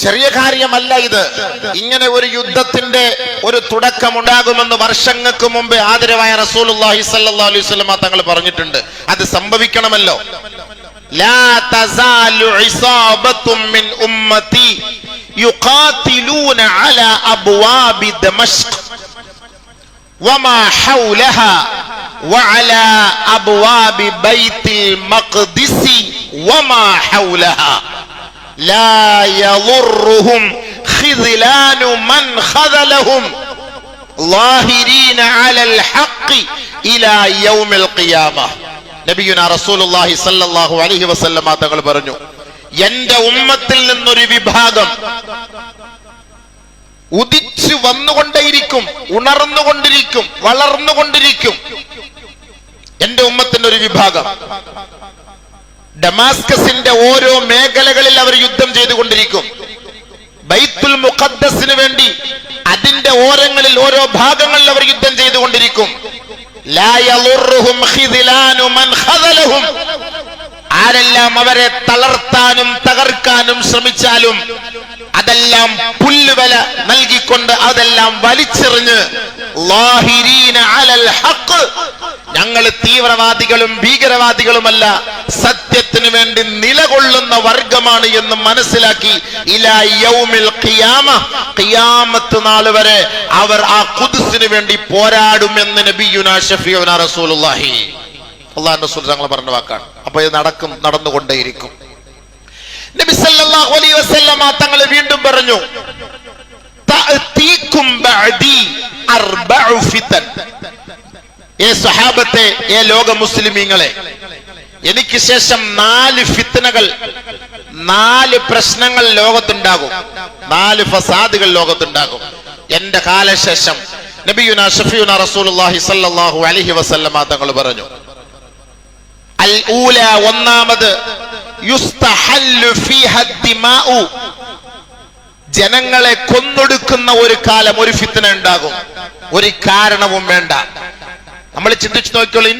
ചെറിയ കാര്യമല്ല ഇത്. ഇങ്ങനെ ഒരു യുദ്ധത്തിന്റെ ഒരു തുടക്കമുണ്ടാകുമെന്ന് വർഷങ്ങൾക്ക് മുമ്പ് ആദരവായ റസൂലുള്ളാഹി സ്വല്ലല്ലാഹു അലൈഹി വസല്ലം തങ്ങൾ പറഞ്ഞിട്ടുണ്ട്. അത് സംഭവിക്കണമല്ലോ. ലാ തസാലു ഇസാബത്തും മിൻ ഉമ്മത്തി യുഖാതിലൂന അലാ അബ്വാബി ദമശ്ക് വമാ ഹൗലഹാ വഅലാ അബ്വാബി ബൈത്തുൽ മഖ്ദിസ് വമാ ഹൗലഹാ ലാ യളുറുഹും ഖിദ്ലാനു മൻ ഖദലഹും ളാഹിരീന അലൽ ഹഖ് ഇലാ യൗമിൽ ഖിയാമ. നബിയുനാ റസൂലുള്ളാഹി സ്വല്ലല്ലാഹു അലൈഹി വസല്ലം തങ്ങൾ പറഞ്ഞു, എന്റെ ഉമ്മത്തിൽ നിന്നൊരു വിഭാഗം ഉദിച്ചു വന്നുകൊണ്ടേയിരിക്കും, ഉണർന്നുകൊണ്ടിരിക്കും, വളർന്നുകൊണ്ടിരിക്കും. എന്റെ ഉമ്മത്തിന്റെ ഒരു വിഭാഗം ഡമാസ്കസിന്റെ ഓരോ മേഖലകളിൽ അവർ യുദ്ധം ചെയ്തുകൊണ്ടിരിക്കും. ബൈത്തുൽ മുഖദ്ദസിന് വേണ്ടി അതിന്റെ ഓരങ്ങളിൽ ഓരോ ഭാഗങ്ങളിൽ അവർ യുദ്ധം ചെയ്തുകൊണ്ടിരിക്കും. ലാ യളുറുഹും ഖിദ്ലാനു മൻ ഖദലഹും. ആരെല്ലാം അവരെ തളർത്താനും തകർക്കാനും ശ്രമിച്ചാലും അതെല്ലാം പുല്ലുവില നൽകിക്കൊണ്ട് അതെല്ലാം വലിച്ചെറിഞ്ഞ് ളാഹിരീന അലൽ ഹഖ്, ഞങ്ങൾ തീവ്രവാദികളും ഭീകരവാദികളുമല്ല, സത്യത്തിന് വേണ്ടി നിലകൊള്ളുന്ന വർഗമാണ് എന്ന് മനസ്സിലാക്കി ഇലാ യൗമിൽ ഖിയാമ, ഖിയാമത്ത് നാൾ വരെ അവർ ആ ഖുദ്സിന് വേണ്ടി പോരാടുമെന്ന് നബിയുനാ ഷഫീഉനാ റസൂലുള്ളാഹി അല്ലാഹുവിന്റെ റസൂൽ തങ്ങൾ പറഞ്ഞ വാക്കാണ്. അപ്പോൾ ഇത് നടന്നുകൊണ്ടേയിരിക്കും. നബി സല്ലല്ലാഹു അലൈഹി വസല്ലം തങ്ങൾ വീണ്ടും പറഞ്ഞു, തഅതീകും ബഅദി അർബഉ ഫിതൻ. ഏ സ്വഹാബത്തെ, ഏ ലോക മുസ്ലിമീങ്ങളെ, എനിക്ക് ശേഷം 4 ഫിത്നകൾ, 4 പ്രശ്നങ്ങൾ ലോകത്തുണ്ടാകും, 4 ഫസാദുകൾ ലോകത്തുണ്ടാകും എന്റെ കാലശേഷം. നബിയുനാ ഷഫീഉനാ റസൂലുള്ളാഹി സ്വല്ലല്ലാഹു അലൈഹി വസല്ലം തങ്ങൾ പറഞ്ഞു, അൽ ഊല, ഒന്നാമത്, യുസ്തഹല്ലു ഫീഹ ദിമാഉ, ജനങ്ങളെ കൊന്നൊടുക്കുന്ന ഒരു കാലം, ഒരു ഫിത്ന ഉണ്ടാകും, ഒരു കാരണവും വേണ്ട. നമ്മൾ ചിന്തിച്ചു നോക്കിയോളിൻ,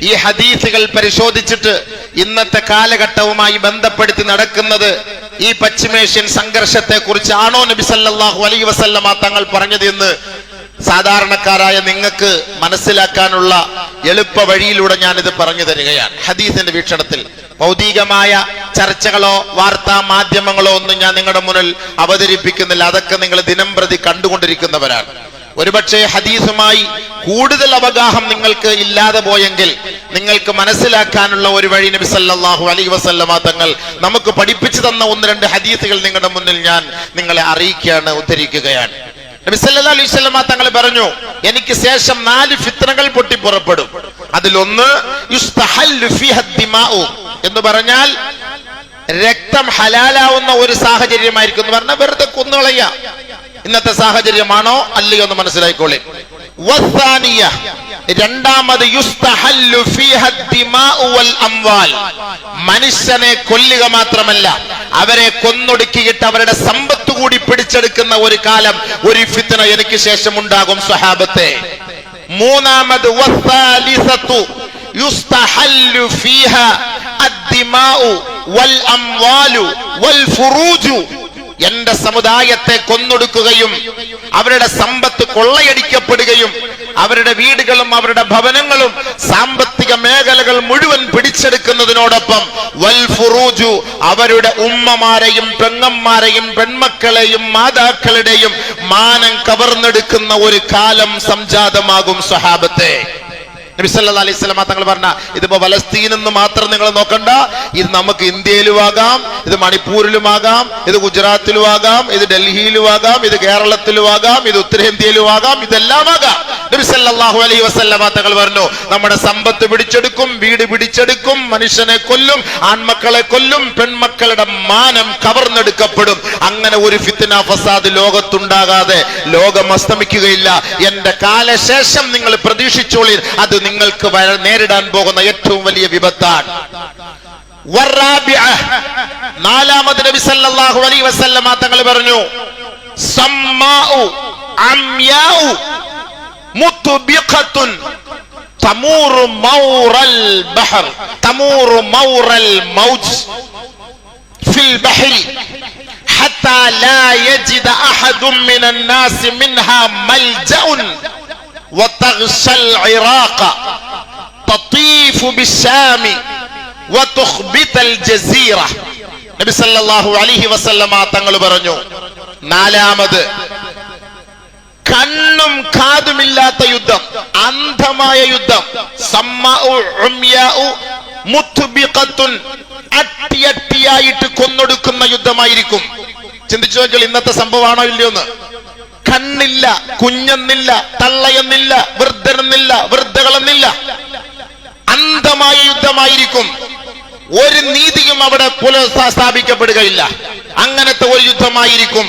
ഈ ഹദീസുകൾ പരിശോധിച്ചിട്ട് ഇന്നത്തെ കാലഘട്ടവുമായി ബന്ധപ്പെടുത്തി നടക്കുന്നത് ഈ പശ്ചിമേഷ്യൻ സംഘർഷത്തെ കുറിച്ചാണോ നബി സല്ലല്ലാഹു അലൈഹി വസല്ലം തങ്ങൾ പറഞ്ഞത് എന്ന് സാധാരണക്കാരായ നിങ്ങൾക്ക് മനസ്സിലാക്കാനുള്ള എളുപ്പ വഴിയിലൂടെ ഞാനിത് പറഞ്ഞു തരികയാണ്. ഹദീസിന്റെ വീക്ഷണത്തിൽ ഭൗതികമായ ചർച്ചകളോ വാർത്താ മാധ്യമങ്ങളോ ഒന്നും ഞാൻ നിങ്ങളുടെ മുന്നിൽ അവതരിപ്പിക്കുന്നില്ല. അതൊക്കെ നിങ്ങൾ ദിനംപ്രതി കണ്ടുകൊണ്ടിരിക്കുന്നവരാണ്. ഒരുപക്ഷെ ഹദീസുമായി കൂടുതൽ അവഗാഹം നിങ്ങൾക്ക് ഇല്ലാതെ പോയെങ്കിൽ നിങ്ങൾക്ക് മനസ്സിലാക്കാനുള്ള ഒരു വഴി നബി സല്ലല്ലാഹു അലൈഹി വസല്ലമ തങ്ങൾ നമുക്ക് പഠിപ്പിച്ചു തന്ന 1-2 ഹദീസുകൾ നിങ്ങളുടെ മുന്നിൽ ഞാൻ നിങ്ങളെ അറിയിക്കുകയാണ്, ഉദ്ധരിക്കുകയാണ്. നബി സല്ലല്ലാഹു അലൈഹി വസല്ലമ തങ്ങൾ പറഞ്ഞു, എനിക്ക് ശേഷം 4 ഫിത്നകൾ പൊട്ടിപ്പുറപ്പെടും. അതിലൊന്ന് യുസ്തഹല്ലു ഫീഹ ദിമാഉ എന്ന് പറഞ്ഞാൽ രക്തം ഹലാലാവുന്ന ഒരു സാഹചര്യമായിരിക്കും എന്ന് പറഞ്ഞാൽ വെറുതെ കൊന്നുകളയ. ഇന്നത്തെ സാഹചര്യമാണോ അല്ലയോ എന്ന് മനസ്സിലായിക്കോളെ. വസ്സാനിയ, രണ്ടാമത് യുസ്തഹല്ലു ഫീഹ ദിമാഉ വൽ അംവാൽ, മനുഷ്യനെ കൊല്ലുക മാത്രമല്ല അവരെ കൊന്നൊടുക്കിയിട്ട് അവരുടെ സമ്പത്ത് കൂടി പിടിച്ചെടുക്കുന്ന ഒരു കാലം, ഒരു ഫിത്ന എനിക്ക് ശേഷം ഉണ്ടാകും സ്വഹാബത്തെ. മൂന്നാമത് വസ്സാലിസതു യുസ്തഹല്ലു ഫീഹ അദ്ദിമാഉ വൽ അംവാലു വൽ ഫുറൂജു, എന്റെ സമുദായത്തെ കൊന്നൊടുക്കുകയും അവരുടെ സമ്പത്ത് കൊള്ളയടിക്കപ്പെടുകയും അവരുടെ വീടുകളും അവരുടെ ഭവനങ്ങളും സാമ്പത്തിക മേഖലകൾ മുഴുവൻ പിടിച്ചെടുക്കുന്നതിനോടൊപ്പം വൽ ഫുറൂജു, അവരുടെ ഉമ്മമാരെയും പെങ്ങന്മാരെയും പെൺമക്കളെയും മാതാക്കളുടെയും മാനം കവർന്നെടുക്കുന്ന ഒരു കാലം സംജാതമാകും സ്വഹാബത്തെ. നബി സല്ലല്ലാഹു അലൈഹി വസല്ലം തങ്ങൾ പറഞ്ഞ ഇതിപ്പോ ഫലസ്തീനിൽ നിന്ന് മാത്രം നിങ്ങൾ നോക്കണ്ട, ഇത് നമുക്ക് ഇന്ത്യയിലും ആകാം, ഇത് മണിപ്പൂരിലും ആകാം, ഇത് ഗുജറാത്തിലും ആകാം, ഇത് ഡൽഹിയിലും ആകാം, ഇത് കേരളത്തിലും ആകാം, ഇത് ഉത്തരേന്ത്യയിലും ആകാം, ഇതെല്ലാം ആകാം. നബി സല്ലല്ലാഹു അലൈഹി വസല്ലം തങ്ങൾ പറഞ്ഞു, നമ്മുടെ സമ്പത്ത് പിടിച്ചെടുക്കും, വീട് പിടിച്ചെടുക്കും, മനുഷ്യനെ കൊല്ലും, ആൺമക്കളെ കൊല്ലും, പെൺമക്കളുടെ മാനം കവർന്നെടുക്കപ്പെടും. അങ്ങനെ ഒരു ഫിത്ന ഫസാദ് ലോകത്തുണ്ടാകാതെ ലോകം അസ്തമിക്കുകയില്ല. എന്റെ കാലശേഷം നിങ്ങൾ പ്രതീക്ഷിച്ചോളി, അത് നിങ്ങൾക്ക് നേരിടാൻ പോകുന്ന ഏറ്റവും വലിയ വിപത്താണ്. നാലാമത് നബി സല്ലല്ലാഹു അലൈഹി വസല്ലം തങ്ങൾ പറഞ്ഞു, സമ്മാഉ അംയാഉ മുത്ബിഖത്തുൻ തമൂറു മൗറൽ ബഹർ തമൂറു മൗറൽ മൗജ് ഫിൽ ബഹരി ഹത്താ ലാ യജിദ അഹദും മിനൻ നാസി മിൻഹാ മൽജഉൻ വതഗ്ശൽ ഇറാഖ തതീഫു ബിശാമി വതുഖ്ബിതൽ ജസീറ. നബി സല്ലല്ലാഹു അലൈഹി വസല്ലമ തങ്ങൾ പറഞ്ഞു, നാലാമത് കണ്ണും കാതുമില്ലാത്ത യുദ്ധം, അന്ധമായ യുദ്ധം, അട്ടിയട്ടിയായിട്ട് കൊന്നൊടുക്കുന്ന യുദ്ധമായിരിക്കും. ചിന്തിച്ചു നോക്കിയാൽ ഇന്നത്തെ സംഭവമാണോ ഇല്ലയോന്ന്. കണ്ണില്ല, കുഞ്ഞെന്നില്ല, തള്ളയെന്നില്ല, വൃദ്ധനെന്നില്ല, വൃദ്ധകളെന്നില്ല, അന്ധമായ യുദ്ധമായിരിക്കും. ഒരു നീതിയും അവിടെ പുനഃസ്ഥാപിക്കപ്പെടുകയില്ല. അങ്ങനത്തെ ഒരു യുദ്ധമായിരിക്കും.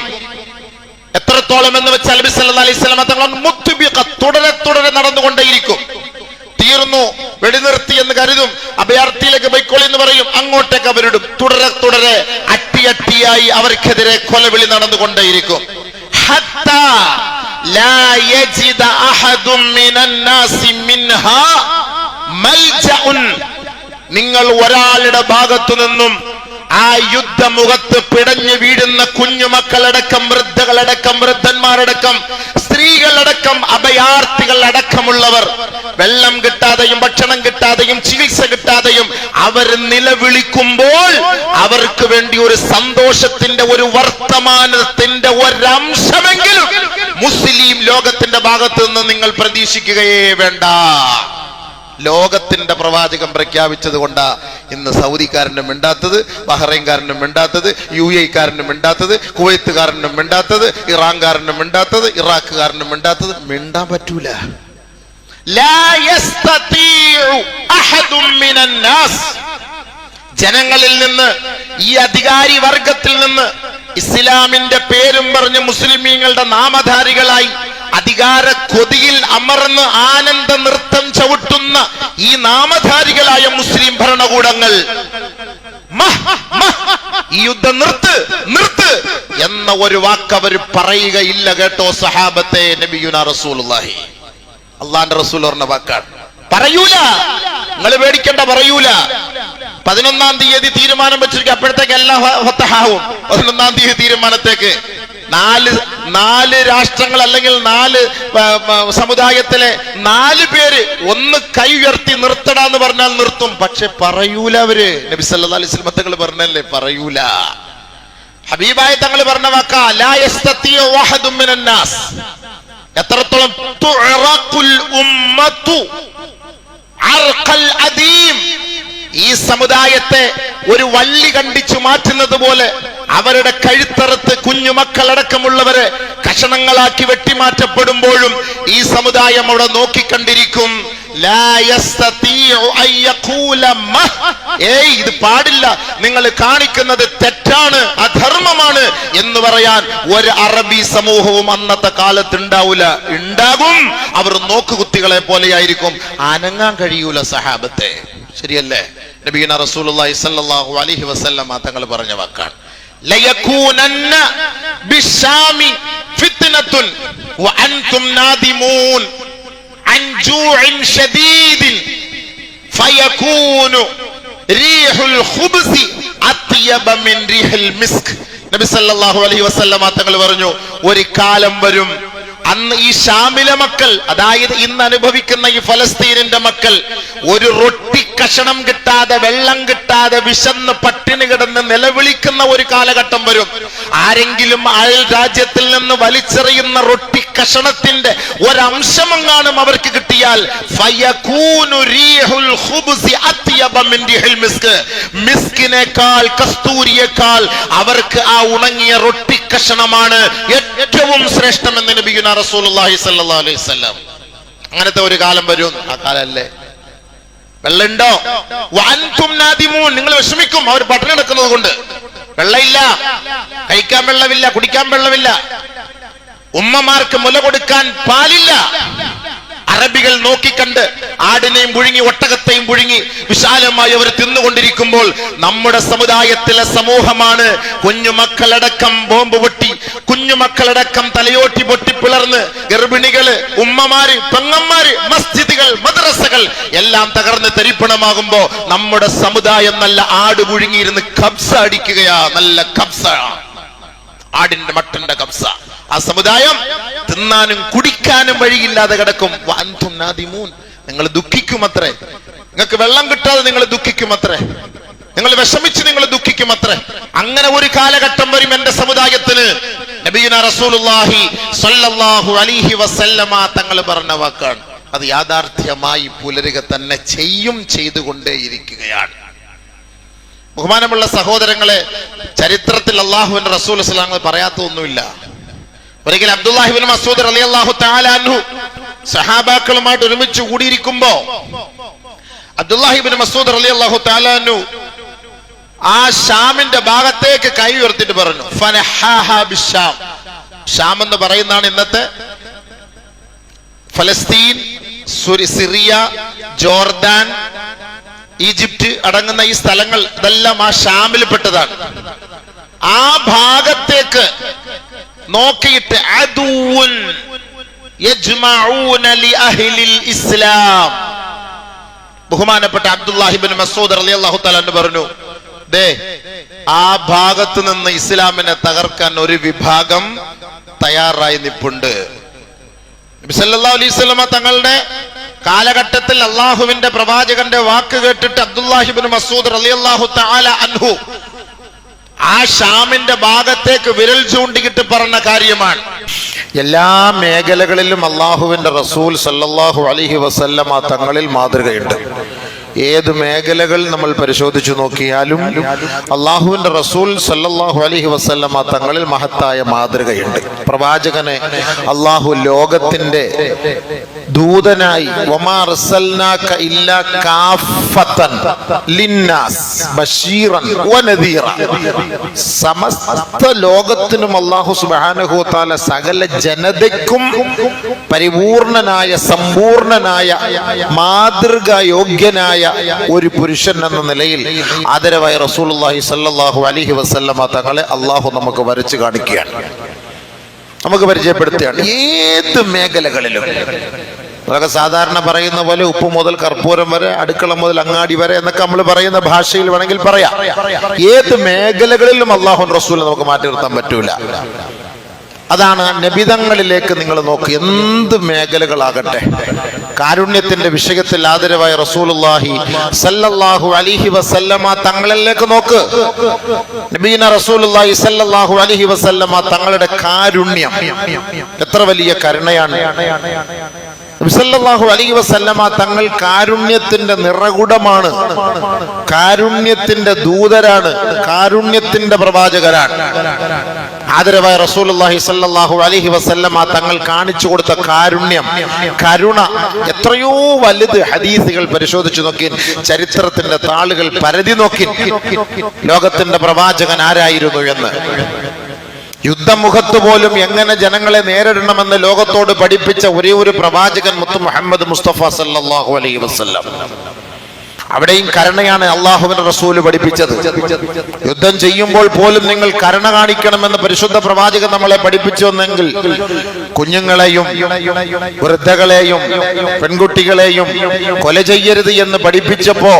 എത്രത്തോളം എന്ന് വെച്ചാൽ നബി സല്ലല്ലാഹു അലൈഹി വസല്ലം തങ്ങൾ മുത്തുബിഖ, തുടരെ തുടരെ നടന്നുകൊണ്ടേയിരിക്കും. തീർന്നു, വെടിനിർത്തി എന്ന് കരുതും, അഭയാർത്ഥിയിലേക്ക് ബൈക്കോളി എന്ന് പറയും, അങ്ങോട്ടേക്ക് അവരിടും. തുടരെ തുടരെ അട്ടിയട്ടിയായി അവർക്കെതിരെ കൊലവിളി നടന്നുകൊണ്ടേയിരിക്കും. ഹത്താ ലാ യജിദ അഹദും മിനൻ നാസി മിൻഹാ മൽജഉൻ. നിങ്ങൾ ഒരാളുടെ ഭാഗത്തു നിന്നും ആ യുദ്ധമുഖത്ത് പിടഞ്ഞു വീഴുന്ന കുഞ്ഞുമക്കളടക്കം, വൃദ്ധകളടക്കം, വൃദ്ധന്മാരടക്കം, സ്ത്രീകളടക്കം, അഭയാർത്ഥികൾ അടക്കമുള്ളവർ വെള്ളം കിട്ടാതെയും ഭക്ഷണം കിട്ടാതെയും ചികിത്സ കിട്ടാതെയും അവർ നിലവിളിക്കുമ്പോൾ അവർക്ക് വേണ്ടി ഒരു സന്തോഷത്തിന്റെ, ഒരു വർത്തമാനത്തിന്റെ ഒരംശമെങ്കിലും മുസ്ലിം ലോകത്തിന്റെ ഭാഗത്ത് നിന്ന് നിങ്ങൾ പ്രതീക്ഷിക്കുകയേ വേണ്ട. ലോകത്തിന്റെ പ്രവാചകം പ്രഖ്യാപിച്ചത് കൊണ്ടാ ഇന്ന് സൗദിക്കാരനും മിണ്ടാത്തത്, ബഹ്റൈൻകാരനും മിണ്ടാത്തത്, UAE-കാരനും മിണ്ടാത്തത്, കുവൈത്തുകാരനും മിണ്ടാത്തത്, ഇറാൻകാരനും മിണ്ടാത്തത്, ഇറാഖുകാരനും മിണ്ടാത്തത്. മിണ്ടാൻ പറ്റൂല. ലാ യസ്തതീഉ അഹദും മിനൻ നാസ്. ജനങ്ങളിൽ നിന്ന്, ഈ അധികാരി വർഗത്തിൽ നിന്ന്, ഇസ്ലാമിന്റെ പേരും പറഞ്ഞ് മുസ്ലിമീങ്ങളുടെ നാമധാരികളായി അധികാര കൊതിയിൽ അമർന്ന് ആനന്ദ നൃത്തം ചവിട്ടുന്ന ഈ നാമധാരികളായ മുസ്ലിം ഭരണകൂടങ്ങൾ ഈ യുദ്ധം നിർത്ത് നിർത്ത് എന്ന ഒരു വാക്ക് അവർ പറയുകയില്ല. കേട്ടോ സഹാബത്തെ, നബിയുനാ റസൂലുള്ളാഹി, അള്ളാന്റെ റസൂൽ പറഞ്ഞ വാക്കാണ്. പറയൂല, നിങ്ങൾ പേടിക്കണ്ട, പറയൂല. 11-ാം തീയതി തീരുമാനം വെച്ചിരിക്കും, അപ്പോഴത്തേക്ക് എല്ലാം ഫതഹാവും. 11-ാം തീയതി തീരുമാനത്തേക്ക് നാല് രാഷ്ട്രങ്ങൾ അല്ലെങ്കിൽ 4 സമുദായത്തിലെ 4 പേര് ഒന്ന് കൈ ഉയർത്തി നിർത്തടാന്ന് പറഞ്ഞാൽ നിർത്തും. പക്ഷെ പറയൂല അവര്. നബി സല്ലല്ലാഹു അലൈഹി വസല്ലം തങ്ങൾ പറഞ്ഞല്ലേ, പറയൂല. ഹബീബായ തങ്ങൾ പറഞ്ഞ വാക്കാ ലാ യസ്തതിഉ വഹദും മിനൻ നാസ്. എത്രത്തോളം തുഅറഖുൽ ഉമ്മത്തു അർഖൽ അദീം. ഈ സമുദായത്തെ ഒരു വള്ളി കണ്ടിച്ചു മാറ്റുന്നത് പോലെ അവരുടെ കഴുത്തറുത്ത് കുഞ്ഞുമക്കളടക്കമുള്ളവരെ കഷണങ്ങളാക്കി വെട്ടിമാറ്റപ്പെടുമ്പോഴും ഈ സമുദായം അവിടെ നോക്കിക്കണ്ടിരിക്കും. ഇത് പാടില്ല, നിങ്ങൾ കാണിക്കുന്നത് തെറ്റാണ്, അധർമ്മമാണ് എന്ന് പറയാൻ ഒരു അറബി സമൂഹവും അന്നത്തെ കാലത്ത് ഉണ്ടാവൂല. ഉണ്ടാകും, അവർ നോക്കുകുത്തികളെ പോലെയായിരിക്കും. അനങ്ങാൻ കഴിയൂല സഹാബത്തെ. ശരിയല്ലേ? നബിയുനാ റസൂലുള്ളാഹി സ്വല്ലല്ലാഹു അലൈഹി വസല്ലം തങ്ങൾ പറഞ്ഞ വാക്കാണ്, ലയകൂനന്ന ബിശാമി ഫിത്നത്തുൻ വഅൻതും നാദിമൂൻ അൻ ജൂഇൻ ശദീദിൻ ഫയകൂനു റീഹുൽ ഖുബ്സി അത്യബ മിൻ റീഹിൽ മിസ്ക്. നബി സല്ലല്ലാഹു അലൈഹി വസല്ലം തങ്ങൾ പറഞ്ഞു, ഒരു കാലം വരും, അന്ന് ഈ ഷാമിലെ മക്കൾ, അതായത് ഇന്ന് അനുഭവിക്കുന്ന ഈ ഫലസ്തീനിന്റെ മക്കൾ, ഒരു റൊട്ടി കഷണം കിട്ടാതെ, വെള്ളം കിട്ടാതെ, വിശന്ന് പട്ടിണി കിടന്ന് നിലവിളിക്കുന്ന ഒരു കാലഘട്ടം വരും. ആരെങ്കിലും അയൽ രാജ്യത്തിൽ നിന്ന് വലിച്ചെറിയുന്ന റൊട്ടി കഷണത്തിന്റെ ഒരംശമെങ്ങാനും അവർക്ക് കിട്ടിയാൽ ഫയകൂനു റീഹുൽ ഖുബ്സി അത്യബ മിൻ റീഹിൽ മിസ്ക്. മിസ്കിനേക്കാൾ, കസ്തൂരിയേക്കാൾ അവർക്ക് ആ ഉണങ്ങിയ റൊട്ടി കഷണമാണ് ഏറ്റവും ശ്രേഷ്ഠമെന്ന് നബിയുനാ റസൂലുള്ളാഹി സ്വല്ലല്ലാഹു അലൈഹി വസല്ലം. അങ്ങനത്തെ ഒരു കാലം വരും. ആ കാലല്ലേ? വെള്ളമുണ്ടോ? വഅൻതും നാദിമൂൻ, നിങ്ങൾ വിഷമിക്കും, അവർ പട്ടിണി കിടക്കുന്നത് കൊണ്ട്. വെള്ളമില്ല, കഴിക്കാൻ വെള്ളമില്ല, കുടിക്കാൻ വെള്ളമില്ല, ഉമ്മമാർക്ക് മുല കൊടുക്കാൻ പാലില്ല. അറബികൾ നോക്കിക്കണ്ട് ആടിനെയും പുഴുങ്ങി ഒട്ടകത്തെയും പുഴുങ്ങി വിശാലമായി അവർ തിന്നുകൊണ്ടിരിക്കുമ്പോൾ നമ്മുടെ സമുദായത്തിലെ സമൂഹമാണ് കുഞ്ഞുമക്കളടക്കം ബോംബ് പൊട്ടി, കുഞ്ഞുമക്കളടക്കം തലയോട്ടി പൊട്ടി പിളർന്ന്, ഗർഭിണികള്, ഉമ്മമാര്, പെങ്ങന്മാര്, മസ്ജിദുകൾ, മദ്രസകൾ എല്ലാം തകർന്ന് തരിപ്പണമാകുമ്പോ നമ്മുടെ സമുദായം നല്ല ആട് പുഴുങ്ങിയിരുന്ന് കബ്സ അടിക്കുകയാ. നല്ല കബ്സ. ആടിന്റെ മട്ടന്റെ കബ്സ. ആ സമുദായം തിന്നാനും കുടിക്കാനും വഴിയില്ലാതെ കിടക്കും. വഅൻതും നാദിമൂൻ, നിങ്ങൾ ദുഃഖിക്കുമത്രേ. നിങ്ങൾക്ക് വെള്ളം കിട്ടാതെ നിങ്ങൾ ദുഃഖിക്കുമത്രേ, നിങ്ങൾ വിഷമിച്ച് നിങ്ങൾ ദുഃഖിക്കുമത്രേ. അങ്ങനെ ഒരു കാലഘട്ടം വരും എന്റെ സമുദായത്തിന്. നബിയുനാ റസൂലുള്ളാഹി സ്വല്ലല്ലാഹു അലൈഹി വസല്ലമ തങ്ങൾ പറഞ്ഞ വാക്കാണ്. അത് യാഥാർത്ഥ്യമായി പുലരുക തന്നെ ചെയ്യും, ചെയ്തുകൊണ്ടേയിരിക്കുകയാണ്. ബഹുമാനമുള്ള സഹോദരങ്ങളെ, ചരിത്രത്തിൽ അള്ളാഹുവിന്റെ റസൂൽ സ്വല്ലല്ലാഹു അലൈഹി വസല്ലം പറയാത്തൊന്നുമില്ല. ഒരിക്കൽ അബ്ദുല്ലാഹിബ്നു മസ്ഊദ് റളിയല്ലാഹു തആല അൻഹു സഹാബാക്കളുമായിട്ട് ഒരുമിച്ച് കൂടിയിരിക്കുമ്പോ അബ്ദുല്ലാഹിബ്നു മസ്ഊദ് റളിയല്ലാഹു തആല അൻഹു ആ ഷാമിന്റെ ഭാഗത്തേക്ക് കൈ ഉയർത്തിട്ട് പറഞ്ഞു, ഫനഹാഹാ ബിശ്ശാം. ഷാം എന്ന് പറയുന്നതാണ് ഇന്നത്തെ ഫലസ്തീൻ, സിറിയ, ജോർദാൻ, ഈജിപ്റ്റ് അടങ്ങുന്ന ഈ സ്ഥലങ്ങൾ ഇതെല്ലാം ആ ഷാമിൽ പെട്ടതാണ്. ആ ഭാഗത്തേക്ക് നോക്കിയിട്ട് അദുവുൻ യജ്മഊന ലിഅഹ്ലിൽ ഇസ്ലാം. ബഹുമാനപ്പെട്ട അബ്ദുല്ലാഹിബ്നു മസ്ഊദ് റളിയല്ലാഹു തആല അൻഹു പറഞ്ഞു, ദേ ആ ഭാഗത്ത് നിന്ന് ഇസ്ലാമിനെ തകർക്കാൻ ഒരു വിഭാഗം തയ്യാറായി നിൽപ്പുണ്ട്. നബി സല്ലല്ലാഹു അലൈഹി വസല്ലമ തങ്ങളുടെ കാലഘട്ടത്തിൽ അള്ളാഹുവിന്റെ പ്രവാചകന്റെ വാക്ക് കേട്ടിട്ട് അബ്ദുല്ലാഹിബ്നു മസ്ഊദ് റളിയല്ലാഹു തആല അൻഹു ആ ഷാമിന്റെ ഭാഗത്തേക്ക് വിരൽ ചൂണ്ടിയിട്ട് പറഞ്ഞ കാര്യമാണ്. എല്ലാ മേഖലകളിലും അള്ളാഹുവിന്റെ റസൂൽ സല്ലല്ലാഹു അലൈഹി വസല്ലമ തങ്ങളിൽ മാതൃകയുണ്ട്. ഏത് മേഖലകൾ നമ്മൾ പരിശോധിച്ചു നോക്കിയാലും അള്ളാഹുവിന്റെ റസൂൽ സല്ലല്ലാഹു അലൈഹി വസല്ലമ തങ്ങളിൽ മഹത്തായ മാതൃകയുണ്ട്. പ്രവാചകനെ അള്ളാഹു ലോകത്തിന്റെ ദൂതനായി വമാ അർസൽനാക ഇല്ലാ കാഫത്തൻ ലിന്നാസ് ബശീറൻ വനദീറ, സമസ്ത ലോകത്തിനും അള്ളാഹു സുബ്ഹാനഹു വ തആല സകല ജനതയ്ക്കും പരിപൂർണനായ സമ്പൂർണനായ മാതൃകാ യോഗ്യനായ ഒരു പുരുഷൻ എന്ന നിലയിൽ ആദരവായ റസൂലുള്ളാഹി സ്വല്ലല്ലാഹു അലൈഹി വസല്ലമ തങ്ങളെ അള്ളാഹു നമുക്ക് വരച്ചു കാണിക്കുകയാണ്, നമുക്ക് പരിചയപ്പെടുത്തുകയാണ്. ഏത് മേഖലകളിലും അതൊക്കെ സാധാരണ പറയുന്ന പോലെ ഉപ്പ് മുതൽ കർപ്പൂരം വരെ, അടുക്കള മുതൽ അങ്ങാടി വരെ എന്നൊക്കെ നമ്മൾ പറയുന്ന ഭാഷയിൽ വേണമെങ്കിൽ പറയാം. ഏത് മേഖലകളിലും അള്ളാഹു റസൂൽ നമുക്ക് മാറ്റി നിർത്താൻ പറ്റൂല. അതാണ് നബിതങ്ങളിലേക്ക് നിങ്ങൾ നോക്ക്. എന്ത് മേഖലകളാകട്ടെ, കാരുണ്യത്തിന്റെ വിഷയത്തിൽ ആദരവായ റസൂലുള്ളാഹി സല്ലല്ലാഹു അലൈഹി വസല്ലമ തങ്ങളിലേക്ക് നോക്ക്. നബീന റസൂലുള്ളാഹി സല്ലല്ലാഹു അലൈഹി വസല്ലമ തങ്ങളുടെ കാരുണ്യം എത്ര വലിയ കരുണയാണ്. നബി സല്ലല്ലാഹു അലൈഹി വസല്ലമ തങ്ങൾ കാരുണ്യത്തിന്റെ നിറകുടമാണ്, കാരുണ്യത്തിന്റെ ദൂതരാണ്, കാരുണ്യത്തിന്റെ പ്രവാചകരാണ്. ആദരവായ റസൂലുള്ളാഹി സ്വല്ലല്ലാഹു അലൈഹി വസല്ലമ തങ്ങൾ കാണിച്ചു കൊടുത്ത കാരുണ്യം, കരുണ എത്രയോ വലുത്. ഹദീസുകൾ പരിശോധിച്ചു നോക്കി, ചരിത്രത്തിന്റെ താളുകൾ പരതി നോക്കി, ലോകത്തിന്റെ പ്രവാചകൻ ആരായിരുന്നു എന്ന്. യുദ്ധമുഖത്ത് പോലും എങ്ങനെ ജനങ്ങളെ നേരിടണമെന്ന് ലോകത്തോട് പഠിപ്പിച്ച ഒരേ ഒരു പ്രവാചകൻ മുത്ത് മുഹമ്മദ് മുസ്തഫ സല്ലല്ലാഹു അലൈഹി വസല്ലം. അവിടെയും കരുണയാണ് അള്ളാഹുവിന്റെ റസൂല് പഠിപ്പിച്ചത്. യുദ്ധം ചെയ്യുമ്പോൾ പോലും നിങ്ങൾ കരുണ കാണിക്കണമെന്ന് പരിശുദ്ധ പ്രവാചകൻ നമ്മളെ പഠിപ്പിച്ചു എന്നെങ്കിൽ കുഞ്ഞുങ്ങളെയും വൃദ്ധകളെയും പെൺകുട്ടികളെയും കൊല ചെയ്യരുത് എന്ന് പഠിപ്പിച്ചപ്പോ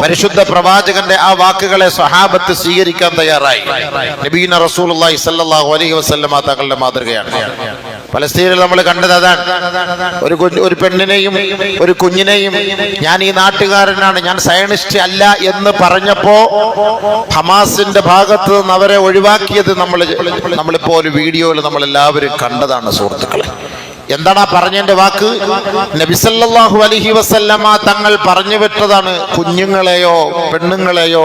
പരിശുദ്ധ പ്രവാചകന്റെ ആ വാക്കുകളെ സ്വഹാബത്ത് സ്വീകരിക്കാൻ തയ്യാറായി. നബീന റസൂലുള്ളാഹി സ്വല്ലല്ലാഹു അലൈഹി വസല്ലമ തങ്ങളുടെ മാതൃകയാണ്. പലസ്തീനിൽ നമ്മൾ കണ്ടത് അതാണ്. ഒരു പെണ്ണിനെയും ഒരു കുഞ്ഞിനെയും ഞാൻ ഈ നാട്ടുകാരനാണ്, ഞാൻ സയനിസ്റ്റ് അല്ല എന്ന് പറഞ്ഞപ്പോ ഹമാസിന്റെ ഭാഗത്ത് നിന്ന് അവരെ ഒഴിവാക്കിയത് നമ്മളിപ്പോ ഒരു വീഡിയോയിൽ നമ്മൾ എല്ലാവരും കണ്ടതാണ് സുഹൃത്തുക്കളെ. എന്താണ് പറഞ്ഞതിന്റെ വാക്ക്? നബി സല്ലല്ലാഹു അലൈഹി വസല്ലമ തങ്ങൾ പറഞ്ഞു വിട്ടതാണ്, കുഞ്ഞുങ്ങളെയോ പെണ്ണുങ്ങളെയോ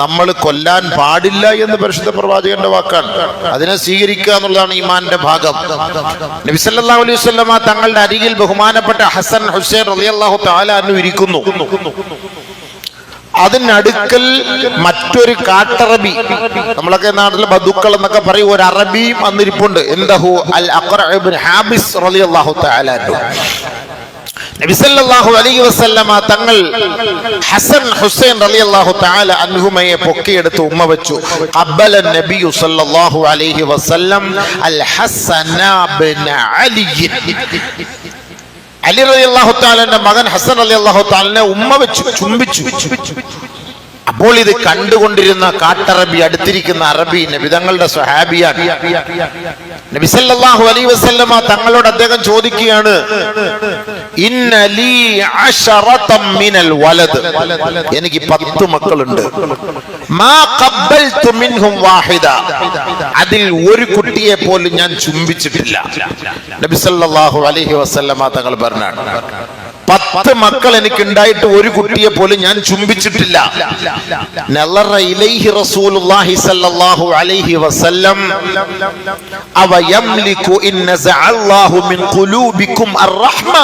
നമ്മൾ കൊല്ലാൻ പാടില്ല എന്ന് പരിശുദ്ധ പ്രവാചകന്റെ വാക്കാണ്. അതിനെ സ്വീകരിക്കുക എന്നുള്ളതാണ് ഈമാന്റെ ഭാഗം. നബി സല്ലല്ലാഹു അലൈഹി വസല്ലമ തങ്ങളുടെ അരികിൽ ബഹുമാനപ്പെട്ട ഹസൻ ഹുസൈൻ റളിയല്ലാഹു തആല അൻഹു ഇരിക്കുന്നു. അതിനടുക്കൽ മറ്റൊരു കാട്ടറബി, നമ്മളൊക്കെ നാട്ടിലെ ബദുക്കൾ എന്നൊക്കെ പറയും, ഒരു അറബിയും അന്നിരിപ്പുണ്ട്. എന്തഹു അൽ അഖ്റ ഇബ്നു ഹാബിസ് റളിയല്ലാഹു തആല അൻഹു. നബി സല്ലല്ലാഹു അലൈഹി വസല്ലമ തങ്ങൾ ഹസൻ ഹുസൈൻ റളിയല്ലാഹു തആല അൻഹുമയെ പൊക്കിയെടുത്ത് ഉമ്മ വെച്ചു. ഖബ്ബല നബി സല്ലല്ലാഹു അലൈഹി വസല്ലം അൽ ഹസന ഇബ്നു അലി. അലി റളിയല്ലാഹു തആലയുടെ മകൻ ഹസൻ റളിയല്ലാഹു തആലനെ ഉമ്മ വെച്ചു, ചുംബിച്ചു. അപ്പോൾ ഇത് കണ്ടുകൊണ്ടിരുന്ന കാട്ടറബി, അടുത്തിരിക്കുന്ന അറബി നബി തങ്ങളുടെ സ്വഹാബിയാണ്. നബി സല്ലല്ലാഹു അലൈഹി വസല്ലമ തങ്ങളോട് അദ്ദേഹം ചോദിക്കുകയാണ്, ഇന്ന ലീ അശറതം മിനൽ വലദ്, എനിക്ക് 10 മക്കളുണ്ട്. മാ ഖബ്ബൽതു മിൻഹും വാഹിദ, അതിൽ ഒരു കുട്ടിയെ പോലും ഞാൻ ചുംബിച്ചിട്ടില്ല. നബി സല്ലല്ലാഹു അലൈഹി വസല്ലമ തങ്ങൾ പറഞ്ഞാണ്, 10 മക്കൾ എനിക്ക് ഉണ്ടായിട്ട് ഒരു കുട്ടിയെ പോലും ഞാൻ ചുംബിച്ചിട്ടില്ല. നളറ ഇലൈഹി റസൂലുള്ളാഹി സ്വല്ലല്ലാഹു അലൈഹി വസല്ലം അവ യംലികു ഇൻ നസഅല്ലാഹു മിൻ ഖുലൂബികും അർറഹ്മ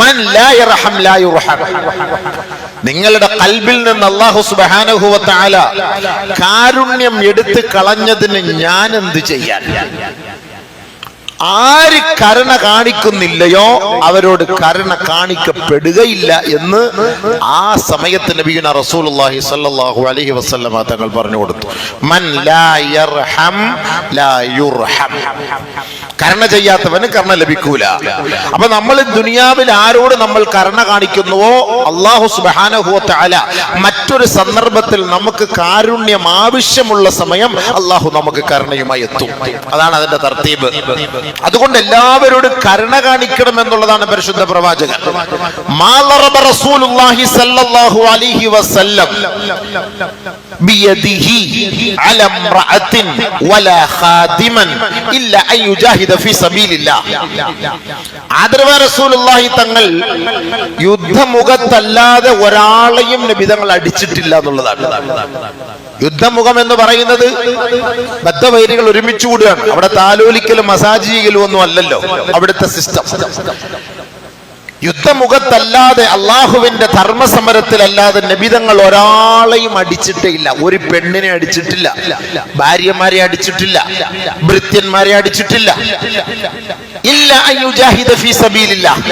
മൻ ലാ യർഹം ലാ യുർഹം. നിങ്ങളുടെ ഖൽബിൽ നിന്ന് അല്ലാഹു സുബ്ഹാനഹു വ തആല കാരുണ്യം എടുത്തു കളഞ്ഞതിന് ഞാൻ എന്ത് ചെയ്യാൻ? ആര് കരുണ കാണിക്കുന്നില്ലയോ അവരോട് കരുണ കാണിക്കപ്പെടുകയില്ല എന്ന് ആ സമയത്ത് നബിയുനാ റസൂലുള്ളാഹി സ്വല്ലല്ലാഹു അലൈഹി വസല്ലമ തങ്ങൾ പറഞ്ഞു കൊടുത്തു. മൻ ലാ യർഹം ലാ യുർഹം. കരുണ ചെയ്യാത്തവന് കരുണ ലഭിക്കൂല. അപ്പൊ നമ്മൾ ദുനിയാവിൽ ആരോട് നമ്മൾ കരുണ കാണിക്കുന്നുവോ അല്ലാഹു സുബ്ഹാനഹു വ തആല മറ്റൊരു സന്ദർഭത്തിൽ നമുക്ക് കാരുണ്യം ആവശ്യമുള്ള സമയം അല്ലാഹു നമുക്ക് കരുണയുമായി എത്തും. അതാണ് അതിന്റെ തർത്തീബ്. അതുകൊണ്ട് എല്ലാവരോടും കരുണ കാണിക്കണം എന്നുള്ളതാണ് പരിശുദ്ധ പ്രവാചകൻ. മാ ളറബ റസൂലുള്ളാഹി സ്വല്ലല്ലാഹു അലൈഹി വസല്ലം ബിയദിഹി അല ഇംറഅത്തിൻ വലാ ഖാദിമൻ ഇല്ലാ അൻ യുജാഹിദ ഫീ സബീലില്ലാഹ്. ആദരവായ റസൂലുള്ളാഹി തങ്ങൾ യുദ്ധമുഖത്തല്ലാതെ ഒരാളെയും നബി തങ്ങൾ അടിച്ചിട്ടില്ല എന്നുള്ളതാണ്. യുദ്ധമുഖം എന്ന് പറയുന്നത് ബദ്ധവൈരികൾ ഒരുമിച്ച് കൂടുകയാണ്. അവിടെ താലോലിക്കലും മസാജ് ചെയ്യലും ഒന്നും അല്ലല്ലോ അവിടുത്തെ സിസ്റ്റം. യുദ്ധമുഖത്തല്ലാതെ അള്ളാഹുവിന്റെ ധർമ്മസമരത്തിലല്ലാതെ നബിതങ്ങൾ ഒരാളെയും അടിച്ചിട്ടേ ഇല്ല. ഒരു പെണ്ണിനെ അടിച്ചിട്ടില്ല, ഭാര്യമാരെ അടിച്ചിട്ടില്ല, ഭൃത്യന്മാരെ അടിച്ചിട്ടില്ല. ഇല്ല അൻ യുജാഹിദ ഫീ സബീലില്ലാഹ്.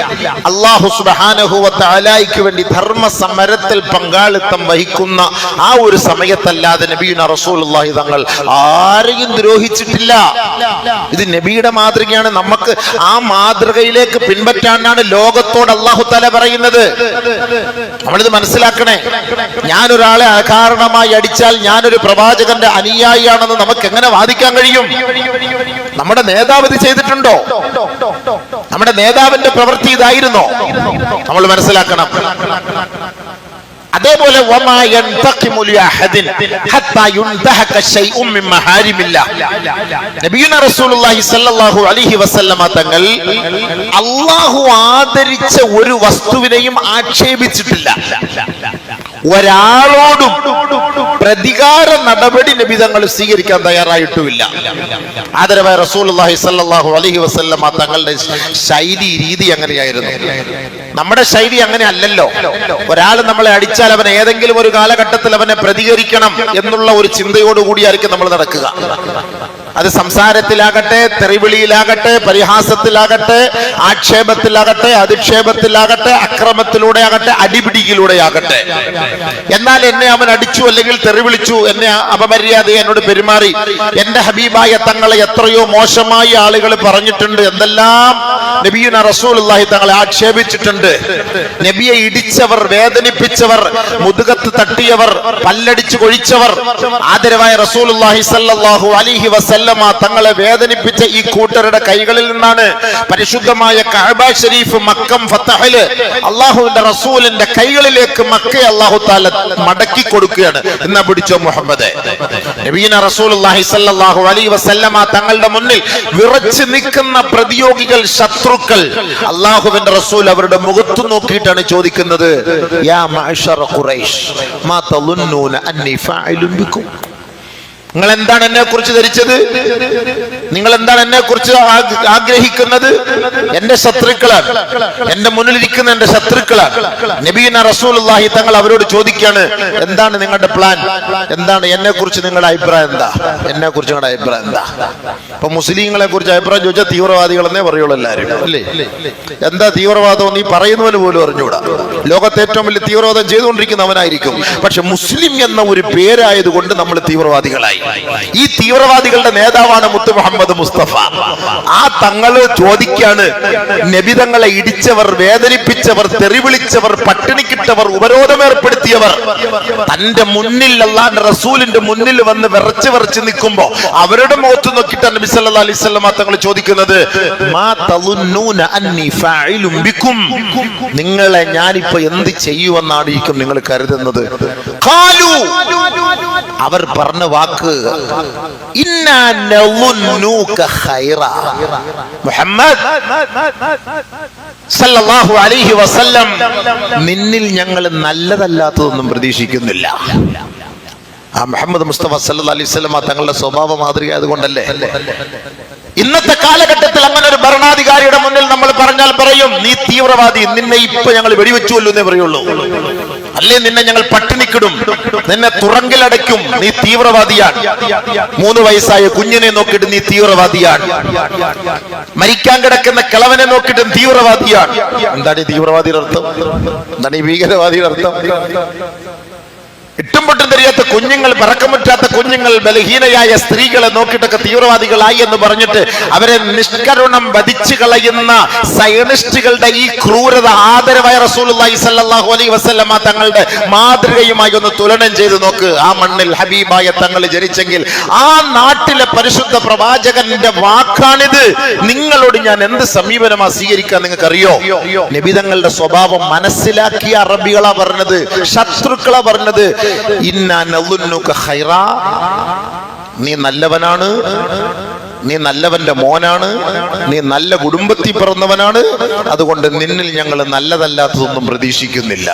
അല്ലാഹു സുബ്ഹാനഹു വ തആലയ്ക്ക് വേണ്ടി ധർമ്മസമരത്തിൽ പങ്കാളിത്തം വഹിക്കുന്ന ആ ഒരു സമയത്തല്ലാതെ നബിയുനാ റസൂലുള്ളാഹി തങ്ങൾ ആരെയും ദ്രോഹിച്ചിട്ടില്ല. ഇത് നബിയുടെ മാതൃകയാണ്. നമുക്ക് ആ മാതൃകയിലേക്ക് പിൻപറ്റാനാണ് ലോകത്തോട് അല്ലാഹു തആല പറയുന്നത്. നമ്മളിത് മനസ്സിലാക്കണേ. ഞാനൊരാളെ അകാരണമായി അടിച്ചാൽ ഞാനൊരു പ്രവാചകന്റെ അനുയായിയാണെന്ന് നമുക്ക് എങ്ങനെ വാദിക്കാൻ കഴിയും? നമ്മുടെ നേതാവ് ഇത് ചെയ്തിട്ടുണ്ടോ? നമ്മുടെ നേതാവിന്റെ പ്രവൃത്തി ഇതായിരുന്നോ? നമ്മൾ മനസ്സിലാക്കണം. അതേപോലെ നബിയുനാ റസൂലുള്ളാഹി സ്വല്ലല്ലാഹു അലൈഹി വസല്ലമ തങ്ങൾ അല്ലാഹു ആദരിച്ച ഒരു വസ്തുവിനെയും ആക്ഷേപിച്ചിട്ടില്ല. ഒരാളോടും പ്രതികാര നടപടി നബി തങ്ങൾ സ്വീകരിക്കാൻ തയ്യാറായിട്ടുമില്ല. ആദരവായ റസൂലുള്ളാഹി സ്വല്ലല്ലാഹു അലൈഹി വസല്ലമ തങ്ങളുടെ ശൈലി രീതി അങ്ങനെയായിരുന്നു. നമ്മുടെ ശൈലി അങ്ങനെ അല്ലല്ലോ. ഒരാൾ നമ്മളെ അടിച്ചാൽ അവൻ ഏതെങ്കിലും ഒരു കാലഘട്ടത്തിൽ അവനെ പ്രതികരിക്കണം എന്നുള്ള ഒരു ചിന്തയോടുകൂടിയായിരിക്കും നമ്മൾ നടക്കുക. അത് സംസാരത്തിലാകട്ടെ, തെറിവിളിയിലാകട്ടെ, പരിഹാസത്തിലാകട്ടെ, ആക്ഷേപത്തിലാകട്ടെ, അധിക്ഷേപത്തിലാകട്ടെ, അക്രമത്തിലൂടെ ആകട്ടെ, അടിപിടിയിലൂടെ ആകട്ടെ. എന്നാൽ എന്നെ അവൻ അടിച്ചു അല്ലെങ്കിൽ തെറിവിളിച്ചു, എന്നെ അപമര്യാദയെ എന്നോട് പെരുമാറി, എന്റെ ഹബീബായ തങ്ങളെ എത്രയോ മോശമായി ആളുകൾ പറഞ്ഞിട്ടുണ്ട്, എന്തെല്ലാം നബിയുനാ റസൂലുള്ളാഹി തങ്ങളെ ആക്ഷേപിച്ചിട്ടുണ്ട്. നബിയെ ഇടിച്ചവർ, വേദനിപ്പിച്ചവർ, മുതുകത്ത് തട്ടിയവർ, പല്ലടിച്ചു കൊഴിച്ചവർ, ആദരവായ റസൂലുള്ളാഹി സ്വല്ലല്ലാഹു അലൈഹി വസല്ലമ തങ്ങളെ വേദനിപ്പിച്ച ഈ കൂട്ടരുടെ കൈകളിൽ നിന്നാണ് പരിശുദ്ധമായ കഅബ ശരീഫ് മക്കം ഫതഹില് അല്ലാഹുവിന്റെ റസൂലിന്റെ കൈകളിലേക്ക് മക്കയെ അല്ലാഹു തആല മടക്കി കൊടുക്കുകയാണ്. എന്നാ പിടിച്ചോ മുഹമ്മദേ. നബിയുനാ റസൂലുള്ളാഹി സ്വല്ലല്ലാഹു അലൈഹി വസല്ലമ തങ്ങളുടെ മുന്നിൽ വിറച്ചു നിൽക്കുന്ന പ്രതിയോഗികൾ, ശത്രുക്കൾ, അല്ലാഹുവിന്റെ റസൂൽ അവരുടെ മുഖത്ത് നോക്കിയിട്ടാണ് ചോദിക്കുന്നത്, യാ മഅ്ശറ ഖുറൈശ് മാ തളുന്നൂന അന്നി ഫാഇലുൻ ബിക്കും. നിങ്ങൾ എന്താണ് എന്നെ കുറിച്ച് ധരിച്ചത്? നിങ്ങൾ എന്താണ് എന്നെ കുറിച്ച് ആഗ്രഹിക്കുന്നത്? എന്റെ ശത്രുക്കളാണ്, എന്റെ മുന്നിലിരിക്കുന്ന എന്റെ ശത്രുക്കളാണ്. നബിയുനാ റസൂലുള്ളാഹി തങ്ങൾ അവരോട് ചോദിക്കുകയാണ്, എന്താണ് നിങ്ങളുടെ പ്ലാൻ? എന്താണ് എന്നെ കുറിച്ച് നിങ്ങളുടെ അഭിപ്രായം? എന്താ എന്നെ കുറിച്ച് നിങ്ങളുടെ അഭിപ്രായം എന്താ? ഇപ്പൊ മുസ്ലിങ്ങളെ കുറിച്ച് അഭിപ്രായം ചോദിച്ചാൽ തീവ്രവാദികളെന്നേ പറയുള്ളൂ എല്ലാവരും, അല്ലേ? എന്താ തീവ്രവാദം നീ പറയുന്നവന് പോലും അറിഞ്ഞൂടാ. ലോകത്തെ ഏറ്റവും വലിയ തീവ്രവാദം ചെയ്തുകൊണ്ടിരിക്കുന്നവനായിരിക്കും. പക്ഷെ മുസ്ലിം എന്ന ഒരു പേരായതുകൊണ്ട് നമ്മൾ തീവ്രവാദികളായി. ഈ തീവ്രവാദികളുടെ നേതാവാണ് മുത്തു മുഹമ്മദ് മുസ്തഫ. ആ തങ്ങള് ചോദിക്കാണ്, നബിതങ്ങളെ ഇടിച്ചവർ, വേദനിപ്പിച്ചവർ, തെറിവിളിച്ചവർ, പട്ടിണിക്കിട്ടവർ, ഉപരോധം ഏർപ്പെടുത്തിയവർ തന്റെ മുന്നിൽ അല്ലാഹുവിന്റെ റസൂലിന്റെ മുന്നിൽ വന്ന് വിറച്ച് നിൽക്കുമ്പോ അവരുടെ മുഖത്ത് നോക്കിയിട്ട് നബി സല്ലല്ലാഹു അലൈഹി വസല്ലം തങ്ങൾ ചോദിക്കുന്നത്, മാ തളുന്നൂന അന്നി ഫാഇലും ബിക്കും, നിങ്ങളെ ഞാനിപ്പോ എന്ത് ചെയ്യുമെന്നായിരിക്കും നിങ്ങൾ കരുതുന്നത്? ഖാലു, അവർ പറഞ്ഞ വാക്ക്, ഇന്നാ നളുന്നൂക ഖൈറ, മുഹമ്മദ് സല്ലല്ലാഹു അലൈഹി വസല്ലം നിന്നിൽ ഞങ്ങൾ നല്ലതല്ലാത്തതൊന്നും പ്രതീക്ഷിക്കുന്നില്ല. ആ മുഹമ്മദ് മുസ്തഫ സല്ലല്ലാഹു അലൈഹി വസല്ലം തങ്ങളുടെ സ്വഭാവ മാതൃക ആയതുകൊണ്ടല്ലേ. ഇന്നത്തെ കാലഘട്ടത്തിൽ അങ്ങനെ ഒരു ഭരണാധികാരിയുടെ മുന്നിൽ നമ്മൾ പറഞ്ഞാൽ പറയും, നീ തീവ്രവാദി, നിന്നെ ഇപ്പൊ ഞങ്ങൾ വെടിവെച്ചുവല്ലോ എന്നേ പറയുള്ളൂ. അല്ലേ നിന്നെ ഞങ്ങൾ പട്ടിണിക്കിടും, നിന്നെ തുറങ്കിലടയ്ക്കും, നീ തീവ്രവാദിയാണ്. 3 വയസ്സായ കുഞ്ഞിനെ നോക്കിയിട്ട് നീ തീവ്രവാദിയാണ്. മരിക്കാൻ കിടക്കുന്ന കിളവനെ നോക്കിയിട്ട് തീവ്രവാദിയാണ്. എന്താണ് ഈ തീവ്രവാദിയുടെ അർത്ഥം? എന്താണ് ഈ ഭീകരവാദിയുടെ അർത്ഥം? ഇട്ടും പൊട്ടും തെരിയാത്ത കുഞ്ഞുങ്ങൾ, പറക്കമുറ്റാത്ത കുഞ്ഞുങ്ങൾ, ബലഹീനയായ സ്ത്രീകളെ നോക്കിയിട്ടൊക്കെ തീവ്രവാദികളായി എന്ന് പറഞ്ഞിട്ട് അവരെ നിഷ്കരുണം വധിച്ചു കളയുന്ന സയനിസ്റ്റുകളുടെ ഈ ക്രൂരത ആദരവായ റസൂലുള്ളാഹി സ്വല്ലല്ലാഹു അലൈഹി വസല്ലമ തങ്ങളുടെ മാതൃകയുമായി ഒന്ന് തുലനം ചെയ്ത് നോക്ക്. ആ മണ്ണിൽ ഹബീബായ തങ്ങൾ ജനിച്ചെങ്കിൽ ആ നാട്ടിലെ പരിശുദ്ധ പ്രവാചകന്റെ വാക്കാണിത്. നിങ്ങളോട് ഞാൻ എന്ത് സമീപനമാ സ്വീകരിക്കാൻ നിങ്ങൾക്ക് അറിയോ? നബിതങ്ങളുടെ സ്വഭാവം മനസ്സിലാക്കിയ അറബികളാ പറഞ്ഞത്, ശത്രുക്കളാ പറഞ്ഞത്. ഇന്നാ നളുന്നുക ഖൈറ, നീ നല്ലവനാണ്, നീ നല്ലവന്റെ മോനാണ്, നീ നല്ല കുടുംബത്തിൽ പിറന്നവനാണ്, അതുകൊണ്ട് നിന്നിൽ ഞങ്ങൾ നല്ലതല്ലാത്തതൊന്നും പ്രതീക്ഷിക്കുന്നില്ല.